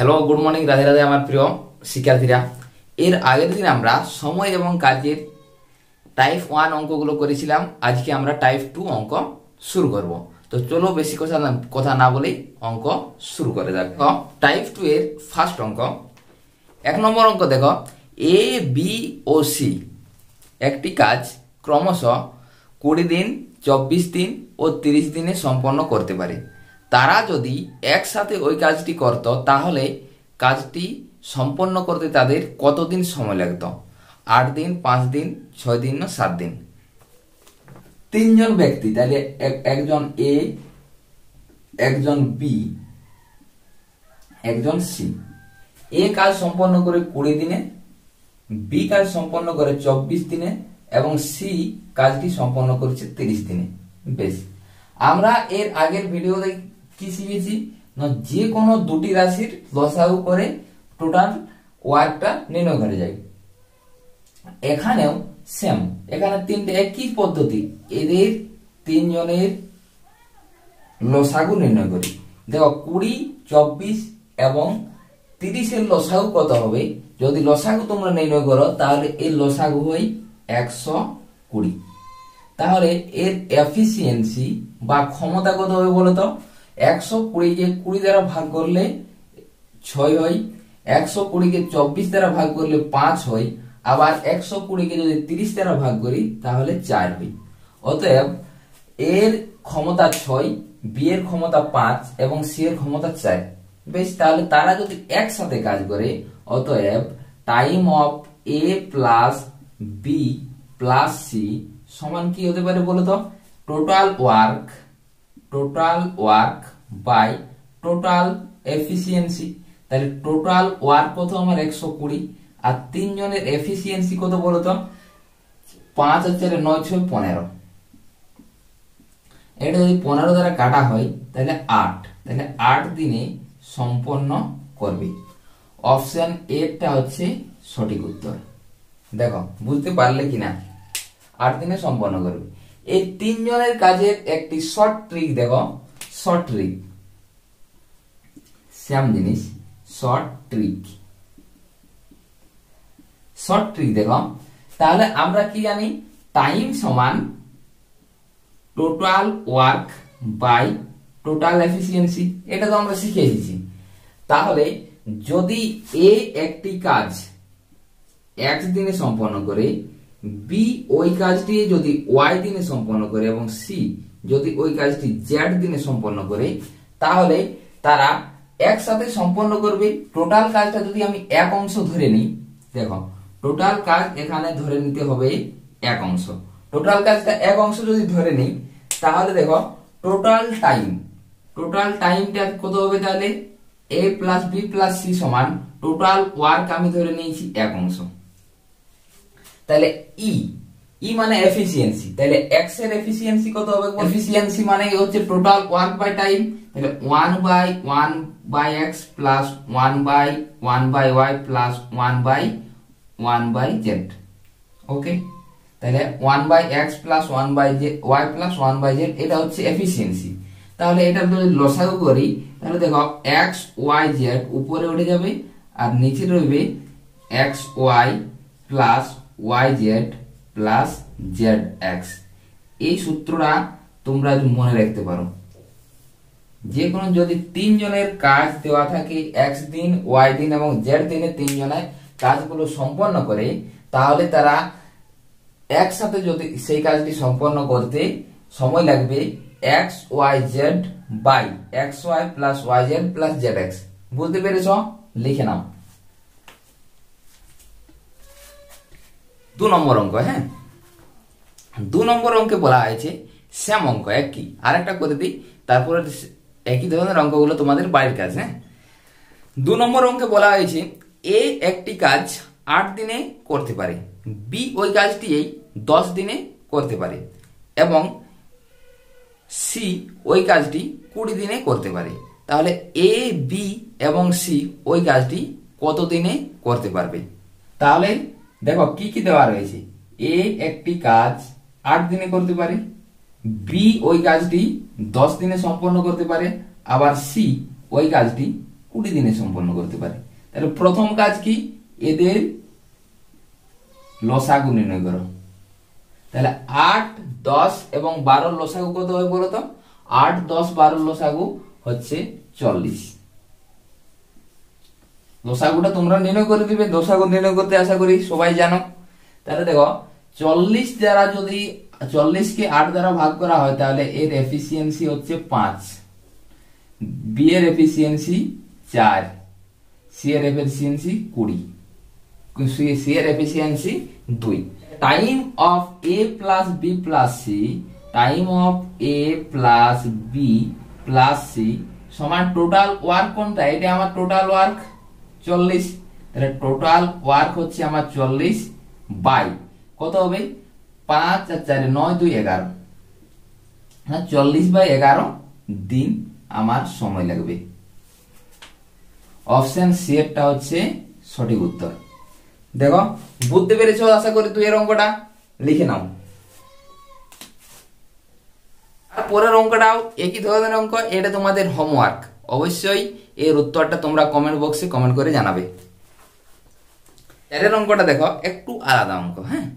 Hello, good morning, Radhe Radhe আমার প্রিয় শিক্ষার্থীরা। এর আগের দিন আমরা সময় এবং কাজের টাইপ 1 অঙ্কগুলো করেছিলাম। আজকে আমরা টাইপ 2 অঙ্ক শুরু করব। তো চলো বেশি কথা না বলেই অঙ্ক শুরু করে দেখো। টাইপ 2 এর ফার্স্ট অঙ্ক, 1 নম্বর অঙ্ক দেখো। এ, বি ও সি একটি কাজ ক্রমশ 20 দিন, 24 দিন ও 30 দিনে সম্পন্ন করতে পারে। তারা যদি একসাথে ওই কাজটি করত তাহলে কাজটি সম্পন্ন করতে তাদের কতদিন সময় লাগতো? 8 দিন, 5 দিন, 6 দিন না 7 দিন। তিনজন ব্যক্তি, তাহলে একজন এ, একজন বি, একজন সি। এ কাজ সম্পন্ন করে 20 দিনে, বি কাজ সম্পন্ন করে 24 দিনে এবং সি কাজটি সম্পন্ন করেছে 30 দিনে। বেশ, আমরা এর আগের ভিডিওতে কি শিখেছি না, যে কোনো দুটি রাশির লসাগু করে টোটাল ওয়ার্কটা নির্ণয় করা যায়। এখানেও সেম, এখানে তিনটে একই পদ্ধতি, এদের তিনজনের লসাগু নির্ণয় করি। দেখো 20, 24 এবং 30 এর লসাগু কত হবে? যদি লসাগু তোমরা নির্ণয় করো তাহলে এর লসাগু হয় 120। তাহলে এর এফিসিয়েন্সি বা ক্ষমতা কত হবে বলো তো? 120 কে 20 দ্বারা ভাগ করলে 6 হয়, 120 কে 24 দ্বারা ভাগ করলে 5 হয়, আবার 120 কে যদি 30 দ্বারা ভাগ করি তাহলে 4 হয়। অতএব এর ক্ষমতা 6, বি এর ক্ষমতা 5 এবং সি এর ক্ষমতা 4। বেশ, তাহলে তারা যদি একসাথে কাজ করে, অতএব time of A plus B plus C সমান কি হতে পারে বলো তো? Total work by total efficiency. তাহলে টোটাল ওয়ার্ক কত আমার? 120। আর তিনজনের এফিসিয়েন্সি কত বলো তো? 5 আর 4 9 6 15। এটা যদি 15 দ্বারা কাটা হয় তাহলে 8, তাহলে 8 দিনে সম্পন্ন করবে। অপশন এটা হচ্ছে সঠিক উত্তর। দেখো বুঝতে পারলে কিনা? 8 দিনে সম্পন্ন করবে। এই তিনজনের কাজের একটি শর্ট ট্রিক দেখো, শর্ট ট্রিক, সেম জিনিস, শর্ট ট্রিক দেখো। তাহলে আমরা কি জানি? টাইম সমান total work by total efficiency. এটা তো আমরা শিখে এসেছি। তাহলে যদি এ একটি কাজ x দিনে সম্পন্ন করে, বি ওই কাজটি যদি y দিনে সম্পন্ন করে এবং সি যদি ওই কাজটি z দিনে সম্পন্ন করে, তাহলে তারা একসাথে সম্পন্ন করবে। টোটাল কাজটা যদি আমি এক অংশ ধরে নিই, দেখো টোটাল কাজ এখানে ধরে নিতে হবে এক অংশ। টোটাল কাজটা এক অংশ যদি ধরে নিই তাহলে দেখো টোটাল টাইমটা কত হবে? তাহলে a plus B plus C সমান টোটাল ওয়ার্ক আমি ধরে নিয়েছি এক অংশ। তাহলে ই মানে এফিসিয়েন্সি, তাহলে x এর এফিসিয়েন্সি কত হবে? এফিসিয়েন্সি মানে হচ্ছে টোটাল ওয়ার্ক বাই টাইম। তাহলে 1 by x plus 1 by y plus 1 by z। Okay, তাহলে 1 by x plus 1 by y plus 1 by z, এটা হচ্ছে এফিসিয়েন্সি। তাহলে এটা যদি লসাগু করি তাহলে দেখো x y z উপরে উঠে যাবে আর নিচে রইবে x y plus y z plus z x। এই সূত্রটা তোমরা মনে রাখতে পারো। যে কোনো যদি তিনজনের কাজ দেওয়া থাকে x দিন, y দিন এবং z দিনে তিনজনের কাজগুলো সম্পন্ন করে, তাহলে তারা একসাথে যদি সেই কাজটি সম্পন্ন করতে সময় লাগবে x y z by x y plus y z plus z x। বুঝতে পেরেছ? লিখে নাও। 2 নম্বর অঙ্ক। হ্যাঁ, 2 নম্বর অঙ্কে বলা হয়েছে সেম অঙ্ক একই, আরেকটা করে দিই, তারপরে একই ধরনের অঙ্কগুলো তোমাদের বাড়ির কাজ। হ্যাঁ, 2 নম্বর অঙ্কে বলা হয়েছে এ একটি কাজ 8 দিনে করতে পারে, বি ওই কাজটি 10 দিনে করতে পারে এবং সি ওই কাজটি 20 দিনে করতে পারে। তাহলে এ, বি এবং সি ওই কাজটি কত দিনে করতে পারবে? তাহলে দেখো কি কি দেওয়া রয়েছে। এ একটি কাজ 8 দিনে করতে পারে, বি ওই কাজটি 10 দিনে সম্পন্ন করতে পারে, আবার সি ওই কাজটি 20 দিনে সম্পন্ন করতে পারে। তাহলে প্রথম কাজ কি, এদের লসাগু নির্ণয় করো। তাহলে 8, 10 এবং 12 লসাগু কত হবে বলো তো? 8, 10, 12 লসাগু হচ্ছে 40। লসাগুটা তোমরা নির্ণয় করে দিবে, লসাগু নির্ণয় করতে আশা করি সবাই জানো। তাহলে দেখো 40 দ্বারা যদি 40 কে 8 দ্বারা ভাগ করা হয় তাহলে এর এফিসিয়েন্সি হচ্ছে 5, বি এর এফিসিয়েন্সি 4, সি এর এফিসিয়েন্সি 20, সি এর efficiency 2। Time of A plus B plus C, time of A plus B plus C সমান টোটাল ওয়ার্ক কোনটা? এটা আমার টোটাল ওয়ার্ক 40। তাহলে টোটাল ওয়ার্ক হচ্ছে আমার 40 বাই কত হবে? 5 আর 4 9 2 11, হ্যাঁ 40 বাই 11 দিন আমার সময় লাগবে। অপশন সি এরটা হচ্ছে সঠিক উত্তর। দেখো বুঝতে পেরেছো আশা করি। তুই এর অঙ্কটা লিখে নাও। আর পরের অঙ্কটাও একই ধরনের অঙ্ক, এটা তোমাদের হোমওয়ার্ক। অবশ্যই এর উত্তরটা তোমরা কমেন্ট বক্সে কমেন্ট করে জানাবে। এর অঙ্কটা দেখো একটু আলাদা অঙ্ক। হ্যাঁ,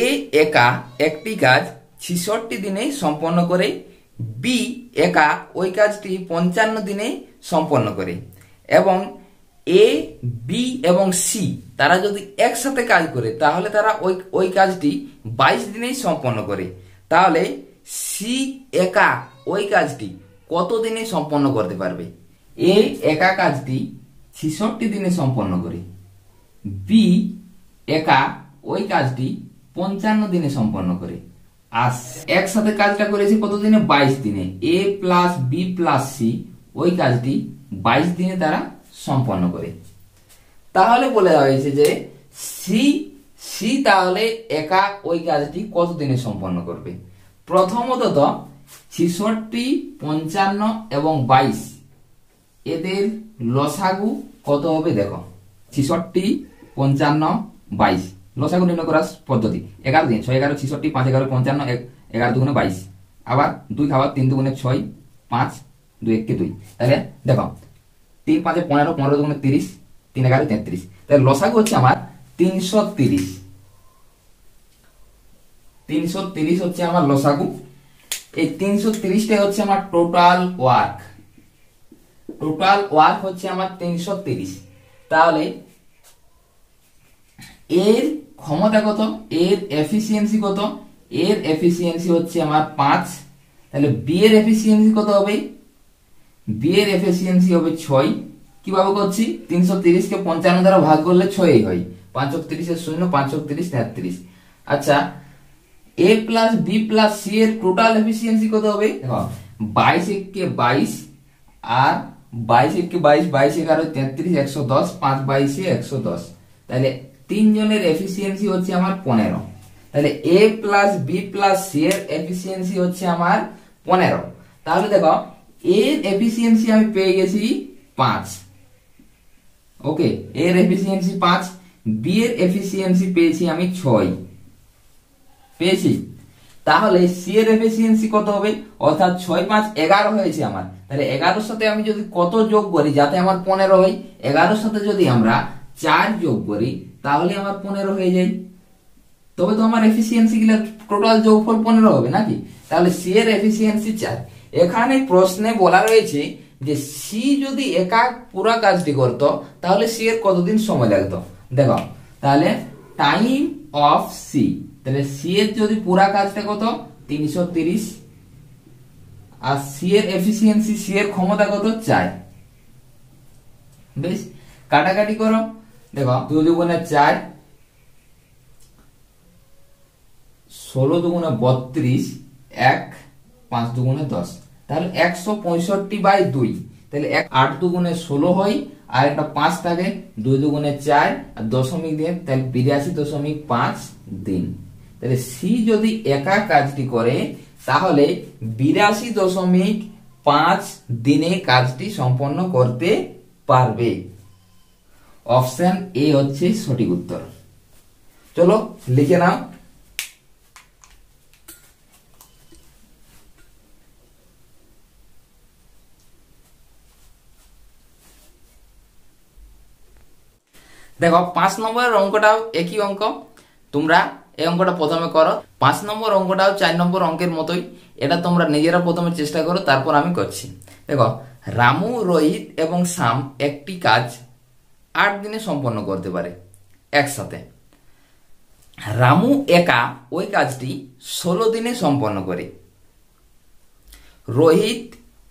এ একা একটি কাজ 66 দিনে সম্পন্ন করে, বি একা ওই কাজটি 55 দিনে সম্পন্ন করে, এবং এ, বি এবং সি তারা যদি একসাথে কাজ করে তাহলে তারা ওই কাজটি 22 দিনেই সম্পন্ন করে। তাহলে সি একা ওই কাজটি কত দিনে সম্পন্ন করতে পারবে? এ একা কাজটি 66 দিনে সম্পন্ন করে, বি একা ওই কাজটি 55 দিনে সম্পন্ন করে, আর একসাথে কাজটা করেছে কত দিনে? 22 দিনে। এ প্লাস বি প্লাস সি ওই কাজটি 22 দিনে তারা সম্পন্ন করে। তাহলে বলে হয়েছে যে সি তাহলে একা ওই কাজটি কত দিনে সম্পন্ন করবে? প্রথমত 66, 55 এবং 22 এদের লসাগু কত হবে দেখো। 66, 55, 22 লসাগু নির্ণয় করার পদ্ধতি 11 দিন 6 11 66 5 11 55 11 দুগুণে 22, আবার 2 খাবার 3 দুগুণে 6 5 2 1 কে 2। তাহলে দেখো 3 5 15 15 দুগুণে 30 3 11 33। তাহলে লসাগু হচ্ছে আমার 330। 330 হচ্ছে আমার লসাগু। এই 330টাই হচ্ছে আমার টোটাল ওয়ার্ক। টোটাল ওয়ার্ক হচ্ছে আমার 330। তাহলে এর ক্ষমতা কত? এর এফিসিয়েন্সি কত? এর এফিসিয়েন্সি হচ্ছে আমার 5। তাহলে বি এর এফিসিয়েন্সি কত হবে? বি এর এফিসিয়েন্সি হবে 6। কিভাবে করছি? 330 কে 55 দ্বারা ভাগ করলে 6ই হয়। 5 30 এর 0 5 30 33। আচ্ছা, এ প্লাস বি প্লাস সি এর টোটাল এফিসিয়েন্সি কত হবে? দেখো 22 কে 22 আর 22 কে 22 22 11 33 110 5 22 110। তাহলে তিনজনের এফিসিয়েন্সি হচ্ছে আমার 15। তাহলে এ প্লাস বি প্লাস সি এর এফিসিয়েন্সি হচ্ছে আমার 15। তাহলে দেখো এর এফিসিয়েন্সি আমি পেয়ে গেছি 5। ওকে, এর এফিসিয়েন্সি 5, বি এর এফিসিয়েন্সি পেয়েছি আমি 6 পেয়েছি। তাহলে সি এর এফিসিয়েন্সি কত হবে? অর্থাৎ 6 5 11 হয়েছে আমার। তাহলে 11 সাথে আমি যদি কত যোগ করি যাতে আমার 15 হয়? 11 সাথে যদি আমরা 4 যোগ করি তাহলে আমার 15 হয়ে যায়। তবে তো আমার এফিসিয়েন্সি গুলো টোটাল যোগফল 15 হবে নাকি? তাহলে সি এর এফিসিয়েন্সি 4। এখানে প্রশ্নে বলা রয়েছে যে সি যদি একা পুরো কাজটি করত তাহলে সি এর কতদিন সময় লাগতো। দেখো তাহলে টাইম অফ সি, তাহলে সি এর যদি পুরো কাজটা কত? 330, আর সি এর এফিসিয়েন্সি, সি এর ক্ষমতা কত? 4। বেশ, কাটাকাটি করো। দেখো 2 দুগুণে 4, 16 দুগুণে 32, 1 5 দুগুণে 10। তাহলে 165/2। তাহলে 8 দুগুণে 16 হয়, আর একটা 5 থাকে, 2 দুগুণে 4 আর দশমিক দিয়ে, তাহলে 82.5 দিন। তাহলে সি যদি একা কাজটি করে তাহলে 82.5 দিনে কাজটি সম্পন্ন করতে পারবে। অপশন এ হচ্ছে সঠিক উত্তর। চলো লিখে নাও। দেখো 5 নম্বরের অঙ্কটাও একই অঙ্ক, তোমরা এই অঙ্কটা প্রথমে করো। 5 নম্বর অঙ্কটাও 4 নম্বর অঙ্কের মতোই, এটা তোমরা নিজেরা প্রথমে চেষ্টা করো, তারপর আমি করছি। দেখো, রামু, রোহিত এবং শ্যাম একটি কাজ 8 দিনে সম্পন্ন করতে পারে একসাথে। রামু একা ওই কাজটি 16 দিনে সম্পন্ন করে। রোহিত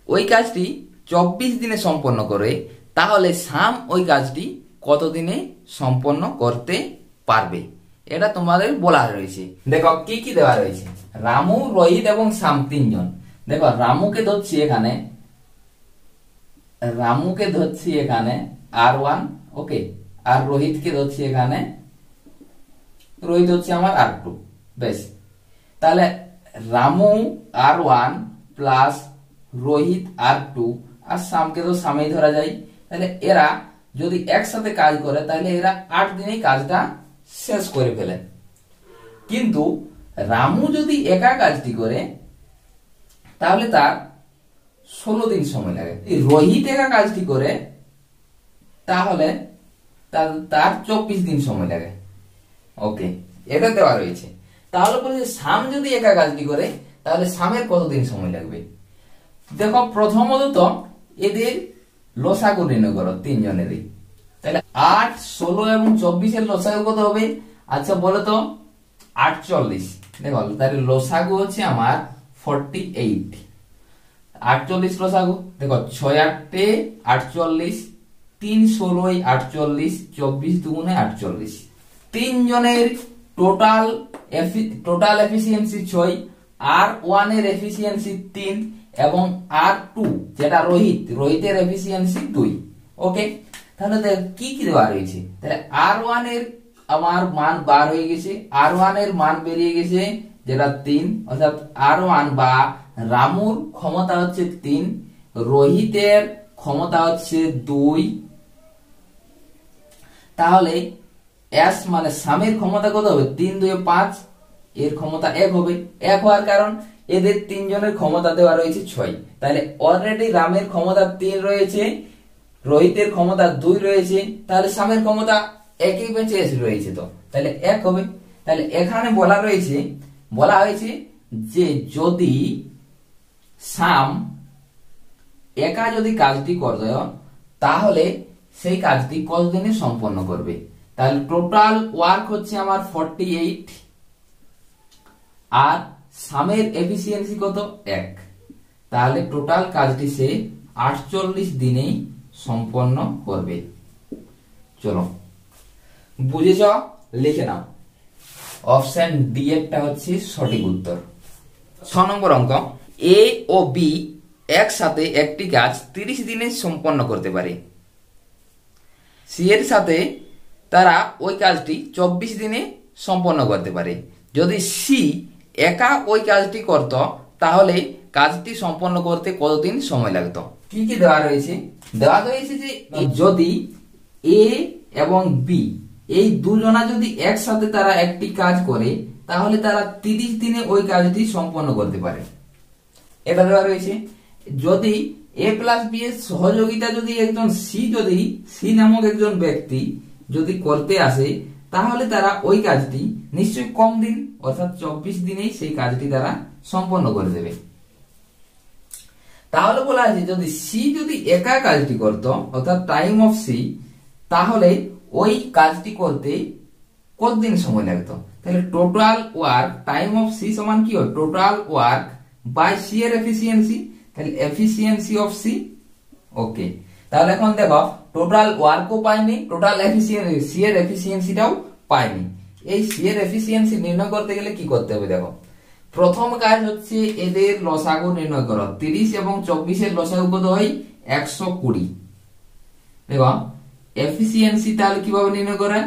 ওই কাজটি 24 দিনে সম্পন্ন করে। তাহলে শ্যাম ওই কাজটি কত দিনে সম্পন্ন করতে পারবে, এটা তোমাদের বলা রয়েছে। দেখো কি কি দেওয়া রয়েছে। রামু, রোহিত এবং শ্যাম তিনজন। দেখো রামুকে ধরছি এখানে, R1, ওকে, আর রোহিতকে ধরছি এখানে, রোহিত হচ্ছে আমার R2। বেশ, তাহলে Ramu R1 plus Rohit R2 আর শ্যামকে তো শ্যামেই ধরা যায়। তাহলে এরা যদি একসাথে কাজ করে তাহলে এরা 8 দিনেই কাজটা শেষ করে ফেলে। কিন্তু রামু যদি একা কাজটি করে তাহলে তার 16 দিন সময় লাগে। রোহিত একা কাজটি করে তাহলে তার 24 দিন সময় লাগে। ওকে, এটা দেওয়া রয়েছে। তাহলে বলছে শ্যাম যদি একা কাজটি করে তাহলে শ্যামের কতদিন সময় লাগবে। দেখো প্রথমত তো এদের লসাগু নির্ণয় করো তিনজনেরই। তাহলে 8, 16 এবং 24 এর লসাগু কত হবে? আচ্ছা বলো তো, 48। দেখো তাহলে লসাগু হচ্ছে আমার 48। 48 লসাগু। দেখো 6 8 48, 3 16 48, 24 2 48। তিনজনের টোটাল এফিসিয়েন্সি 6, R1 এর এফিসিয়েন্সি 3 এবং R2 যেটা রোহিতের এফিসিয়েন্সি 2। ওকে, তাহলে কি কি দেওয়া রয়েছে। তাহলে R1 এর আমার মান বার হয়ে গেছে, R1 এর মান বেরিয়ে গেছে যেটা 3, অর্থাৎ R1 বা রামুর ক্ষমতা হচ্ছে 3, রোহিতের ক্ষমতা হচ্ছে 2। তাহলে S মানে শ্যামের ক্ষমতা কত হবে? 3 2 5, এর ক্ষমতা 1 হবে। 1 হওয়ার কারণ এদের তিনজনের ক্ষমতা দেওয়া রয়েছে 6। তাহলে অলরেডি রামের ক্ষমতা 3 রয়েছে, রোহিতের ক্ষমতা 2 রয়েছে, তাহলে শ্যামের ক্ষমতা 1ই বেঁচে রয়েছে, তো তাহলে 1 হবে। তাহলে এখানে বলা হয়েছে যে যদি শ্যাম একা যদি কাজটি করতে তাহলে সেই কাজটি কতদিনে সম্পন্ন করবে। তাহলে টোটাল ওয়ার্ক হচ্ছে আমার 48 আর শ্যামের এফিসিয়েন্সি কত? 1। তাহলে টোটাল কাজটি সে 48 দিনেই সম্পন্ন করবে। চলো বুঝেছ, লিখে নাও। অপশন ডি একটা হচ্ছে সঠিক উত্তর। 6 নম্বর অঙ্ক, এ ও বি একসাথে একটি কাজ 30 দিনে সম্পন্ন করতে পারে। সি এর সাথে তারা ওই কাজটি 24 দিনে সম্পন্ন করতে পারে। যদি সি একা ওই কাজটি করত তাহলে কাজটি সম্পন্ন করতে কতদিন সময় লাগতো। কি কি দেওয়া রয়েছে? দেওয়া রয়েছে যে যদি এ এবং বি এই দুজনা যদি একসাথে তারা একটি কাজ করে তাহলে তারা 30 দিনে ওই কাজটি সম্পন্ন করতে পারে, এটা দেওয়া রয়েছে। যদি এ প্লাস বি এর সহযোগিতা যদি একজন সি নামক একজন ব্যক্তি যদি করতে আসে তাহলে তারা ওই কাজটি নিশ্চয়ই কম দিন অর্থাৎ 24 দিনেই সেই কাজটি তারা সম্পন্ন করে দেবে। তাহলে বলা আছে যদি সি যদি একা কাজটি করত অর্থাৎ টাইম অফ সি, তাহলে ওই কাজটি করতে কতদিন সময় লাগতো। তাহলে total work time of C সমান কি হয়? টোটাল ওয়ার্ক বাই সি এর এফিসিয়েন্সি। তাহলে এফিসিয়েন্সি অফ সি। ওকে, তাহলে এখন দেখো টোটাল ওয়ার্কও পাইনি, টোটাল এফিসিয়েন্সি সি এর এফিসিয়েন্সিটাও পাইনি। এই সি এর এফিসিয়েন্সি নির্ণয় করতে গেলে কি করতে হবে? দেখো প্রথম কাজ হচ্ছে এদের লসাগু নির্ণয় করো। 30 এবং 24 এর লসাগু কত হয়? 120। দেখো এফিসিয়েন্সি তাহলে কিভাবে নির্ণয় করে?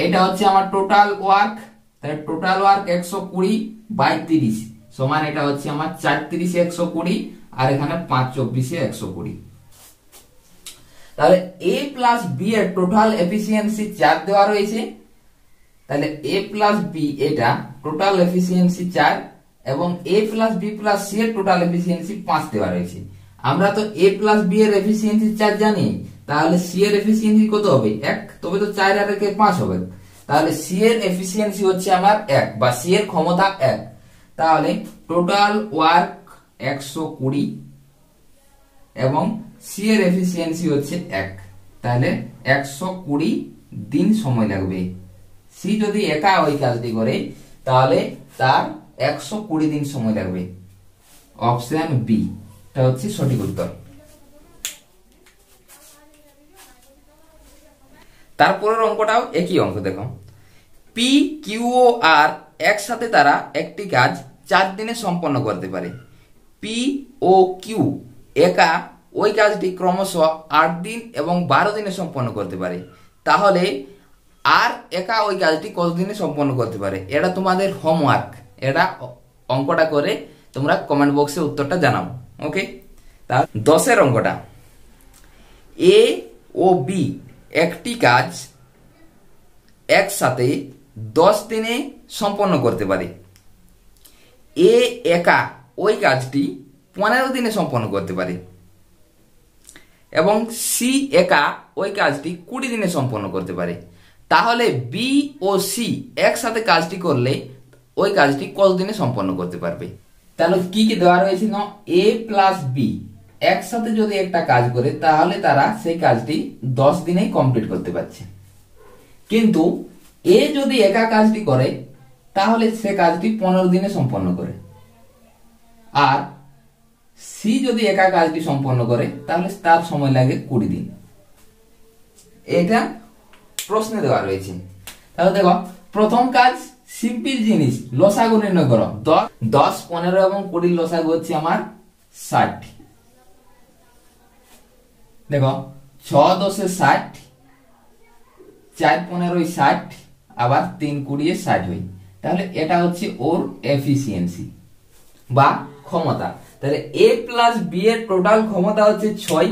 এটা হচ্ছে আমার টোটাল ওয়ার্ক, তাহলে টোটাল ওয়ার্ক 120 বাই 30 সমান এটা হচ্ছে আমার 4 30 120 আর এখানে 5 24 120। তাহলে এ প্লাস বি এর টোটাল এফিসিয়েন্সি 4 দেওয়া রয়েছে। তাহলে এ প্লাস বি এটা টোটাল এফিসিয়েন্সি 4 এবং এ প্লাস বি প্লাস সি এর টোটাল এফিসিয়েন্সি 5 দেওয়া রয়েছে। আমরা তো এ প্লাস বি এর এফিসিয়েন্সি 4 জানি, তাহলে সি এর এফিসিয়েন্সি কত হবে 1, তবে তো 4 আর 1 5 হবে। তাহলে সি এর এফিসিয়েন্সি হচ্ছে আমার 1 বা সি এর ক্ষমতা 1। তাহলে টোটাল ওয়ার্ক 120 এবং সি এর এফিসিয়েন্সি হচ্ছে 1, তাহলে 120 দিন সময় লাগবে। সি যদি একা ওই কাজটি করে তাহলে তার 120 দিন সময় লাগবে। অপশন বি এটা হচ্ছে সঠিক উত্তর। তারপরের অঙ্কটাও একই অঙ্ক দেখো, পি কিউ ও আর একসাথে তারা একটি কাজ 4 দিনে সম্পন্ন করতে পারে। পি ও কিউ একা ওই কাজটি ক্রমশ 8 দিন এবং 12 দিনে সম্পন্ন করতে পারে। তাহলে আর একা ওই কাজটি কত দিনে সম্পন্ন করতে পারে? এটা তোমাদের হোমওয়ার্ক, এটা অঙ্কটা করে তোমরা কমেন্ট বক্সে উত্তরটা জানাও। ওকে, তার 10 অঙ্কটা, এ ও বি একটি কাজ একসাথে 10 দিনে সম্পন্ন করতে পারে। এ একা ওই কাজটি 15 দিনে সম্পন্ন করতে পারে এবং সি একা ওই কাজটি 20 দিনে সম্পন্ন করতে পারে। তাহলে বি ও সি একসাথে কাজটি করলে ওই কাজটি কত দিনে সম্পন্ন করতে পারবে? তাহলে কি কি দেওয়া রয়েছে না, এ প্লাস বি একসাথে যদি একটা কাজ করে তাহলে তারা সেই কাজটি 10 দিনেই কমপ্লিট করতে পারছে। কিন্তু এ যদি একা কাজটি করে তাহলে সে কাজটি 15 দিনে সম্পন্ন করে, আর সি যদি একা কাজটি সম্পন্ন করে তাহলে তার সময় লাগে 20 দিন। এটা প্রশ্নে দেওয়া রয়েছে। তাহলে দেখো, প্রথম কাজ সিম্পল জিনিস, লসাগু নির্ণয় করো। 10, 15 এবং 20 লসাগু হচ্ছে আমার 60। দেখো 6 10 60, 4 15 60, আবার 3 20 60 হয়। তাহলে এটা হচ্ছে ওর এফিসিয়েন্সি বা ক্ষমতা। তাহলে এ প্লাস বি এর টোটাল ক্ষমতা হচ্ছে 6,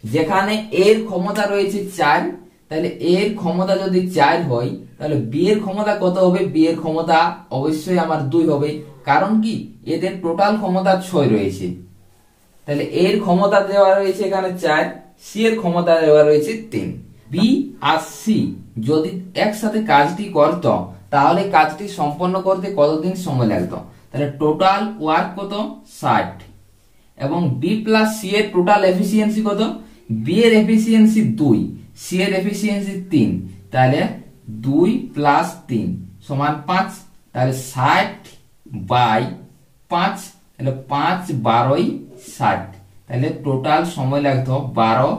যেখানে এর ক্ষমতা রয়েছে 4। তাহলে এর ক্ষমতা যদি 4 হয় তাহলে বি এর ক্ষমতা কত হবে? বি এর ক্ষমতা অবশ্যই আমার 2 হবে, কারণ কি এদের টোটাল ক্ষমতা 6 রয়েছে। তাহলে এর ক্ষমতা দেওয়া রয়েছে এখানে 4, সি এর ক্ষমতা দেওয়া রয়েছে 3। বি আর সি যদি একসাথে কাজটি করত তাহলে কাজটি সম্পন্ন করতে কতদিন সময় লাগতো? তাহলে টোটাল ওয়ার্ক কত? 60। এবং বি প্লাস সি এর টোটাল এফিসিয়েন্সি কত? বি এর এফিসিয়েন্সি 2, সি এর এফিসিয়েন্সি 3, তাহলে 2 প্লাস 3 সমান 5। তাহলে 60 বাই 5, তাহলে 5 12 60, তাহলে টোটাল সময় লাগতো 12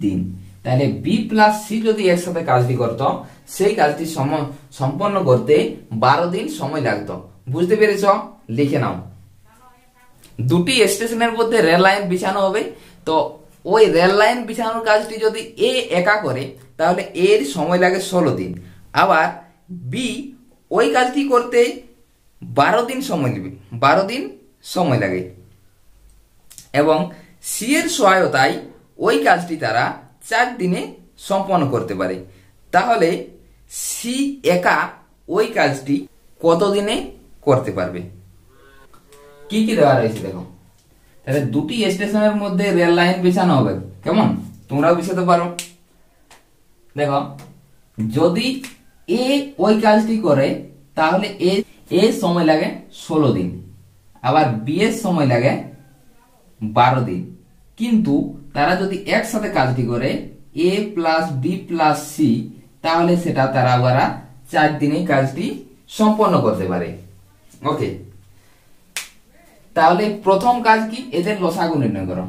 দিন। তাহলে বি প্লাস সি যদি একসাথে কাজটি করত সেই কাজটি সম্পন্ন করতে 12 দিন সময় লাগতো। বুঝতে পেরেছ? লিখে নাও। দুটি স্টেশনের মধ্যে রেল লাইন বিছানো হবে, তো ওই রেল লাইন বিছানোর কাজটি যদি এ একা করে তাহলে এর সময় লাগে 16 দিন, আবার বি ওই কাজটি করতে 12 দিন সময় নেবে, 12 দিন সময় লাগে, এবং সি এর সহায়তায় ওই কাজটি তারা 4 দিনে সম্পন্ন করতে পারে। তাহলে সি একা ওই কাজটি কত দিনে করতে পারবে? কি কি দেওয়া রয়েছে দেখো। তাহলে দুটি স্টেশনের মধ্যে রেল লাইন বিছানো হবে, কেমন তোমরাও বিছাতে পারো। দেখো, যদি এ ওই কাজটি করে তাহলে এ সময় লাগে 16 দিন, আবার বি এর সময় লাগে 12 দিন। কিন্তু তারা যদি একসাথে কাজটি করে এ প্লাস বি প্লাস সি, তাহলে সেটা তারা 4 দিনে কাজটি সম্পন্ন করতে পারে। ওকে, তাহলে প্রথম কাজ কি? এদের লসাগু নির্ণয় করো।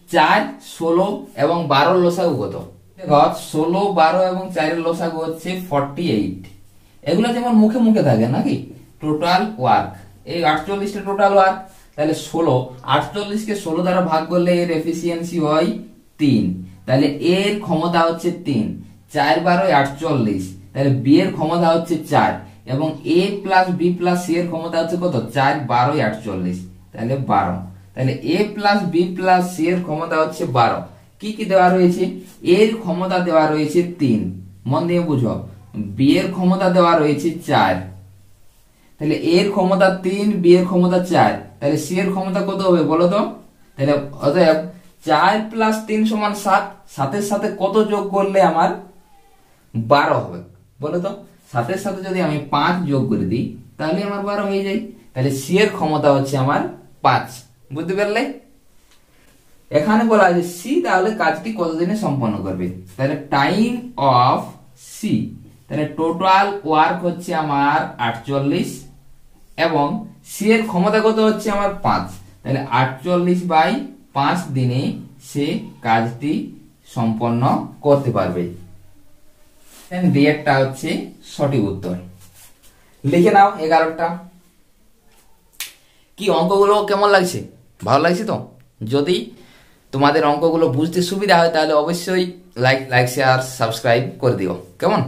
4, 16 এবং 12 লসাগু কত? দেখো 16, 12 এবং 4 এর লসাগু হচ্ছে 48। এগুলো যেমন মুখে মুখে থাকে নাকি। টোটাল ওয়ার্ক, এই 48 টা টোটাল ওয়ার্ক। তাহলে 16, 48 কে 16 দ্বারা ভাগ করলে এর এফিসিয়েন্সি হয় 3। তাহলে এর ক্ষমতা হচ্ছে 3, 4 12 48। তাহলে বি এর ক্ষমতা হচ্ছে 4 এবং এ প্লাস বি প্লাস সি এর ক্ষমতা হচ্ছে কত? 4 12 48, তাহলে 12। তাহলে এ প্লাস বি প্লাস সি এর ক্ষমতা হচ্ছে 12। কি কি দেওয়া রয়েছে? এর ক্ষমতা দেওয়া রয়েছে 3, মন দিয়ে বুঝো। বি এর ক্ষমতা দেওয়া রয়েছে 4, তাহলে এর ক্ষমতা 3, বি এর ক্ষমতা 4, তাহলে সি এর ক্ষমতা কত হবে বলো তো? তাহলে অতএব 4 + 3 = 7, 7-এর সাথে কত যোগ করলে আমার 12 হবে বলো তো? 7-এর সাথে যদি আমি 5 যোগ করে দিই তাহলে আমার 12 হয়ে যায়। তাহলে সি এর ক্ষমতা হচ্ছে আমার 5। বুঝতে পারলে? এখানে বলা আছে সি তাহলে কাজটি কতদিনে সম্পন্ন করবে, তাহলে টাইম অফ সি, তাহলে টোটাল ওয়ার্ক হচ্ছে আমার 48 এবং সি এর ক্ষমতা কত হচ্ছে আমার 5, তাহলে 48/5 দিনে সে কাজটি সম্পন্ন করতে পারবে। ডিএরটা হচ্ছে সঠিক উত্তর। লিখে নাও 11টা। কি অঙ্কগুলো কেমন লাগছে? ভালো লাগছে তো? যদি তোমাদের অঙ্কগুলো বুঝতে সুবিধা হয় তাহলে অবশ্যই লাইক শেয়ার সাবস্ক্রাইব করে দিও। কেমন?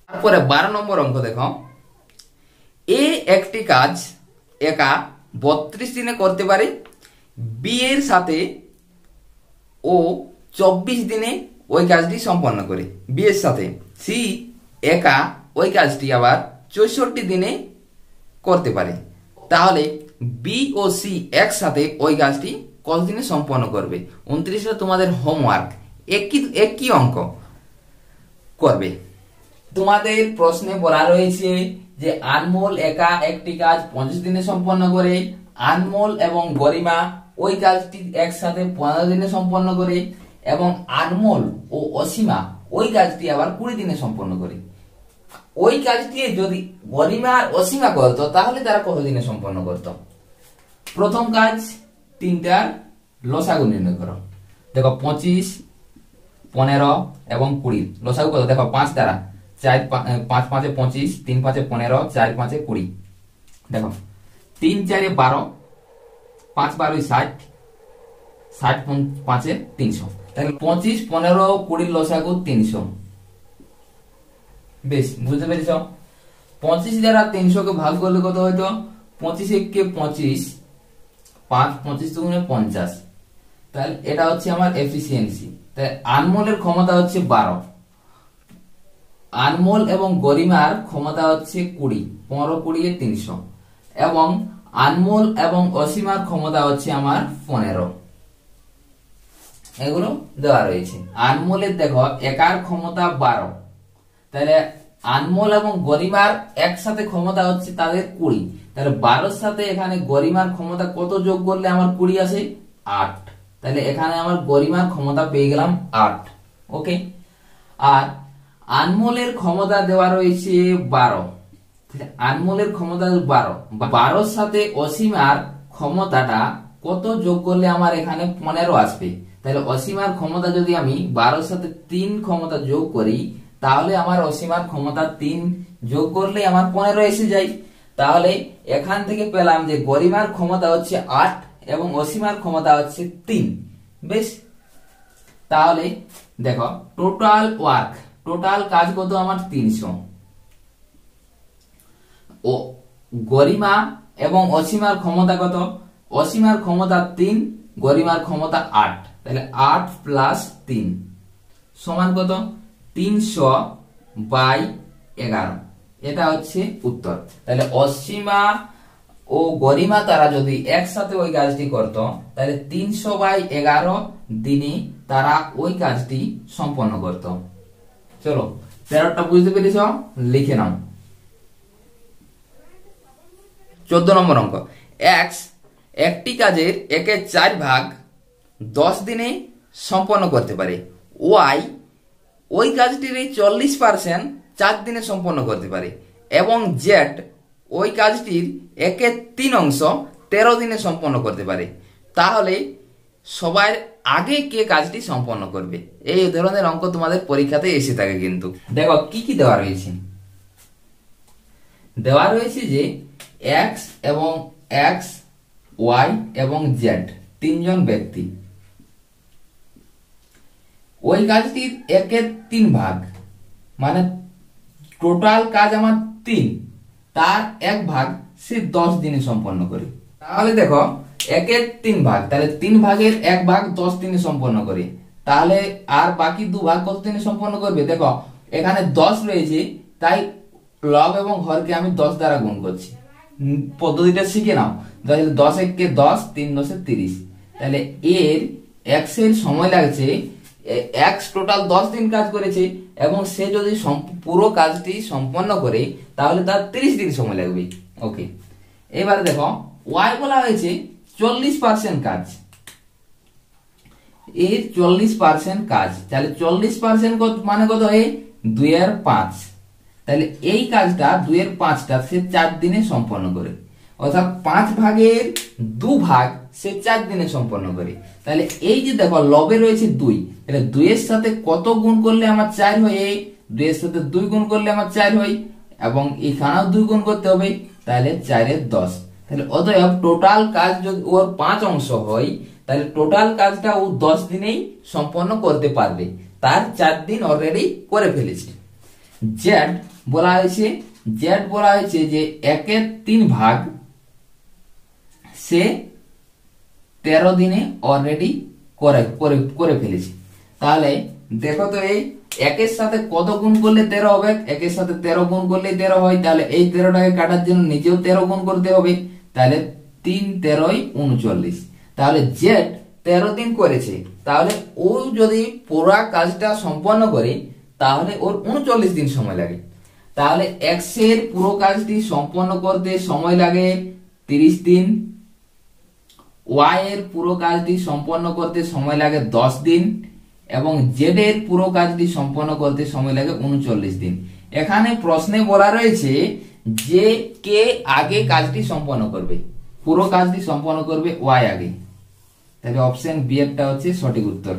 তারপরে 12 নম্বর অঙ্ক দেখো। এ একটি কাজ একা 32 দিনে করতে পারে, বি এর সাথে ও 24 দিনে ওই কাজটি সম্পন্ন করে। বি এর সাথে সি একা ওই কাজটি আবার 64 দিনে করতে পারে, তাহলে বি ও সি একসাথে ওই কাজটি কত দিনে সম্পন্ন করবে? 29টা তোমাদের হোমওয়ার্ক, একই অঙ্ক করবে। তোমাদের প্রশ্নে বলা রয়েছে যে আনমোল একা একটি কাজ 25 দিনে সম্পন্ন করে, আনমোল এবং গরিমা ওই কাজটি একসাথে 15 দিনে সম্পন্ন করে এবং আনমোল ও অসীমা ওই কাজটি আবার 20 দিনে সম্পন্ন করে। ওই কাজটি যদি গরিমা আর অসীমা করতো তাহলে তারা কত দিনে সম্পন্ন করতো? প্রথম কাজ, 3টার লসাগু নির্ণয় করো। দেখো 25, 15 এবং 20 লসাগু কত? দেখো 5 দ্বারা 4 5 5 25, 3 5 15, 4 5 20। দেখো 3 4 12, 5 12 60, 60 5 300। তাহলে 25 15 20 লসাগু 300। বেশ, বুঝতে পেরেছ? 25 দ্বারা 300 কে ভাগ করলে কত হইতো? 25 কে 25, 5 25 দুগুণে 50। তাহলে এটা হচ্ছে আমার এফিসিয়েন্সি। তাই আনমোলের ক্ষমতা হচ্ছে 12, আনমোল এবং গরিমার ক্ষমতা হচ্ছে 20, 15 20 300 এবং আনমোল এবং অসীমার ক্ষমতা হচ্ছে আমার 15। এগুলো দেওয়া রয়েছে। আনমোলের দেখো একার ক্ষমতা 12, তাহলে আনমোল এবং গরিমার একসাথে ক্ষমতা হচ্ছে তাদের 20, তাহলে 12-এর সাথে এখানে গরিমার ক্ষমতা কত যোগ করলে আমার 20 আসে? 8। তাহলে এখানে আমার গরিমার ক্ষমতা পেয়ে গেলাম 8। ওকে। আর আনমোলের ক্ষমতা দেওয়া রয়েছে 12, আনমোলের ক্ষমতা 12, 12-এর সাথে অসীমার ক্ষমতাটা কত যোগ করলে আমার এখানে 15 আসবে? তাহলে অসীমার ক্ষমতা যদি আমি 12-এর সাথে 3 ক্ষমতা যোগ করি তাহলে আমার অসীমার ক্ষমতা 3 যোগ করলে আমার 15 এসে যায়। তাহলে এখান থেকে পেলাম যে গরিমার ক্ষমতা হচ্ছে 8 এবং অসীমার ক্ষমতা হচ্ছে 3। বেশ, তাহলে দেখো টোটাল ওয়ার্ক, টোটাল কাজ কত আমার? 300। ও গরিমা এবং অসীমার ক্ষমতা কত? অসীমার ক্ষমতা 3, গরিমার ক্ষমতা 8, তাহলে 8 + 3 সমান কত? 300/11। এটা হচ্ছে উত্তর। তাহলে অসীমা ও গরিমা তারা যদি একসাথে ওই কাজটি করত তাহলে 300/11 দিনে তারা ওই কাজটি সম্পন্ন করত। চলো 13টা বুঝতে পেরেছ? লিখে নাও। 14 নম্বর অঙ্ক। এক্স একটি কাজের 1/4 ভাগ 10 দিনে সম্পন্ন করতে পারে, ওয়াই ওই কাজটির 40% 4 দিনে সম্পন্ন করতে পারে এবং জেড ওই কাজটির 1/3 অংশ 13 দিনে সম্পন্ন করতে পারে। তাহলে সবার আগে কে কাজটি সম্পন্ন করবে? এই ধরনের অঙ্ক তোমাদের পরীক্ষাতে এসে থাকে। কিন্তু দেখো কি কি দেওয়া রয়েছে। দেওয়া রয়েছে যে এক্স এবং এক্স, ওয়াই এবং জেড 3 জন ব্যক্তি ওই কাজটির 1/3 ভাগ, মানে টোটাল কাজ আমার 3, তার 1 ভাগ সে 10 দিনে সম্পন্ন করে। তাহলে দেখো 1/3 ভাগ, তাহলে 3 ভাগের 1 ভাগ 10 দিনে সম্পন্ন করে, তাহলে আর বাকি 2 ভাগ কত দিনে সম্পন্ন করবে? দেখো এখানে 10 রয়েছে, তাই লব এবং হরকে আমি 10 দ্বারা গুণ করছি। পদ্ধতিটা শিখে নাও। 10 একে 10, 3 10 30। তাহলে এর এক্স এর সময় লাগছে, এক্স টোটাল 10 দিন কাজ করেছে এবং সে যদি পুরো কাজটি সম্পন্ন করে তাহলে তার 30 দিন সময় লাগবে। ওকে, এবারে দেখো ওয়াই বলা হয়েছে 40% কাজ। এর 40% কাজ, তাহলে 40% মানে কত হয়? 2 এর 5। তাহলে এই কাজটা 2 এর 5টা সে 4 দিনে সম্পন্ন করে, অর্থাৎ 5 ভাগের 2 ভাগ সে 4 দিনে সম্পন্ন করে। তাহলে এই যে দেখো লবে রয়েছে 2, তাহলে 2 এর সাথে কত গুণ করলে আমার 4 হয়? 2 এর সাথে 2 গুণ করলে আমার 4 হয়, এবং এখানেও 2 গুণ করতে হবে, তাহলে 4 এর 10। তাহলে অতএব টোটাল কাজ যদি ওর 5 অংশ হয়, তাহলে টোটাল কাজটা ও 10 দিনেই সম্পন্ন করতে পারবে, তার 4 দিন অলরেডি করে ফেলেছে। জেড বলা হয়েছে যে 1/3 ভাগ সে 13 দিনে অলরেডি করে ফেলেছে। তাহলে দেখো তো এই 1 এর সাথে কত গুণ করলে 13 হবে? 1 এর সাথে 13 গুণ করলে 13 হয়, তাহলে এই 13টাকে কাটার জন্য নিজেও 13 গুণ করতে হবে, তাহলে 3 13 39। তাহলে জেড 13 দিন করেছে, তাহলে ও যদি পুরো কাজটা সম্পন্ন করে তাহলে ওর 39 দিন সময় লাগে। তাহলে এক্স এর পুরো কাজটি সম্পন্ন করতে সময় লাগে 30 দিন, ওয়াই এর পুরো কাজটি সম্পন্ন করতে সময় লাগে 10 দিন, এবং জেড এর পুরো কাজটি সম্পন্ন করতে সময় লাগে 39 দিন। এখানে প্রশ্নে বলা রয়েছে যে কে আগে কাজটি সম্পন্ন করবে? পুরো কাজটি সম্পন্ন করবে ওয়াই আগে। তাহলে অপশন বি একটা হচ্ছে সঠিক উত্তর।